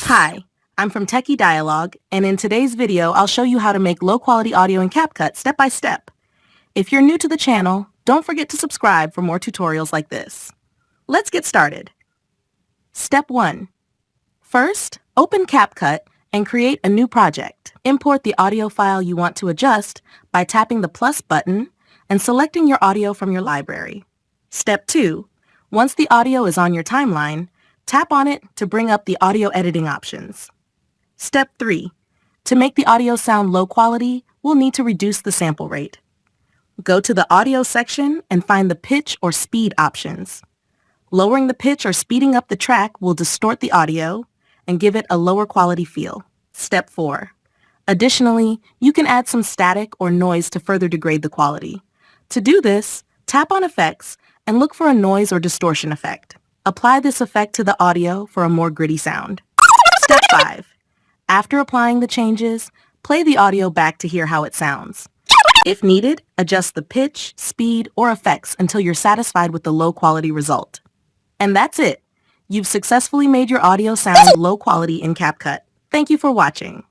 Hi, I'm from Techie Dialogue, and in today's video, I'll show you how to make low-quality audio in CapCut step by step. If you're new to the channel, don't forget to subscribe for more tutorials like this. Let's get started. Step 1. First, open CapCut and create a new project. Import the audio file you want to adjust by tapping the plus button and selecting your audio from your library. Step 2. Once the audio is on your timeline, tap on it to bring up the audio editing options. Step 3. To make the audio sound low quality, we'll need to reduce the sample rate. Go to the audio section and find the pitch or speed options. Lowering the pitch or speeding up the track will distort the audio and give it a lower quality feel. Step 4. Additionally, you can add some static or noise to further degrade the quality. To do this, tap on Effects and look for a noise or distortion effect. Apply this effect to the audio for a more gritty sound. Step 5. After applying the changes, play the audio back to hear how it sounds. If needed, adjust the pitch, speed, or effects until you're satisfied with the low-quality result. And that's it! You've successfully made your audio sound low quality in CapCut. Thank you for watching.